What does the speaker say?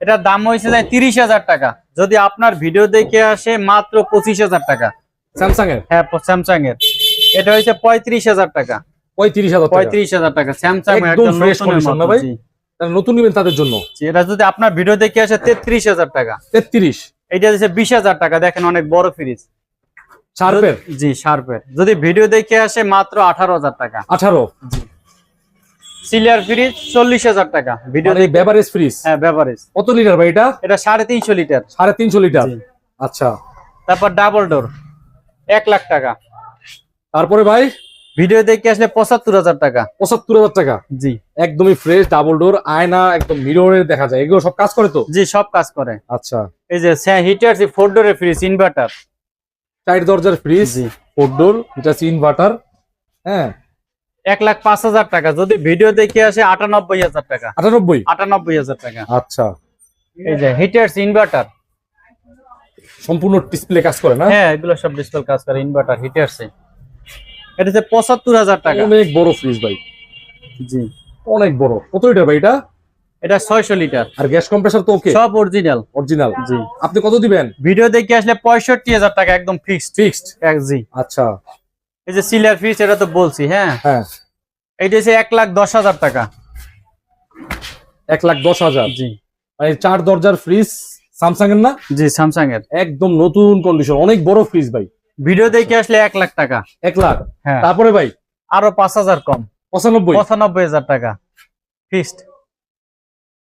এটার দাম হয়েছে যায় 30,000 টাকা, যদি আপনার ভিডিও দেখে আসে মাত্র 25,000 টাকা। স্যামসাং এর? হ্যাঁ, স্যামসাং এর। এটা হয়েছে 35,000 টাকা। 35,000 টাকা। 35,000 টাকা স্যামসাং একদম ফ্রেশ কন্ডিশন না ভাই? তাহলে নতুন নেবেন তাদের জন্য। এটা যদি আপনার ভিডিও দেখে আসে 33,000 টাকা। 33? এটা দিচ্ছে 20,000 টাকা। দেখেন অনেক বড় ফ্রিজ, শার্পের? জি শার্পের। যদি ভিডিও দেখে আসে মাত্র 18,000 টাকা। 18? জি। সিলিয়ার ফ্রিজ 40,000 টাকা। ভিডিও মানে বেভারেজ ফ্রিজ? হ্যাঁ, বেভারেজ। কত লিটার ভাই এটা? এটা 350 লিটার। 350 লিটার? জি। আচ্ছা। তারপর ডাবল ডোর 1 লাখ টাকা। তারপরে ভাই ভিডিও দেখে আসলে 75,000 টাকা। 75,000 টাকা? জি। একদমই ফ্রেশ, ডাবল ডোর, আয়না একদম মিররে দেখা যায়, এগুলো সব কাজ করে তো? জি, সব কাজ করে। আচ্ছা। এই যে হিটার 4 ডোরের ফ্রিজ, ইনভার্টার। 4 দরজার ফ্রিজ, জি। 4 ডোর, এটা ইনভার্টার। হ্যাঁ, 1,05,000 টাকা। যদি ভিডিও দেখে আসে 98,000 টাকা। 98? 98,000 টাকা। আচ্ছা। এই যে হিটার ইনভার্টার, সম্পূর্ণ ডিসপ্লে কাজ করে না? হ্যাঁ, এগুলো সব ডিসপ্লে কাজ করে। ইনভার্টার হিটারসে এটা হচ্ছে 75,000 টাকা। অনেক বড় ফ্রিজ ভাই। জি। অনেক বড়। কত লিটার ভাই এটা? এটা 600 লিটার। আর গ্যাস কম্প্রেসর তো ওকে? সব অরিজিনাল। অরিজিনাল? জি। আপনি কত দিবেন? ভিডিও দেখে আসলে 65,000 টাকা একদম ফিক্সড। ফিক্সড? জি। আচ্ছা। এই যে সিলিয়ার ফ্রিজ, এটা তো বলছি। হ্যাঁ, হ্যাঁ, এইটা হচ্ছে 1,10,000 টাকা। 1,10,000? জি। মানে 4 দরজার ফ্রিজ, স্যামসাং এর না? জি, স্যামসাং এর। একদম নতুন কন্ডিশন, অনেক বড় ফ্রিজ ভাই। ভিডিও দেখে আসলে 1 লাখ টাকা। 1 লাখ? হ্যাঁ। তারপরে ভাই আরো 5,000 কম, 95? 95,000 টাকা ফিক্সড।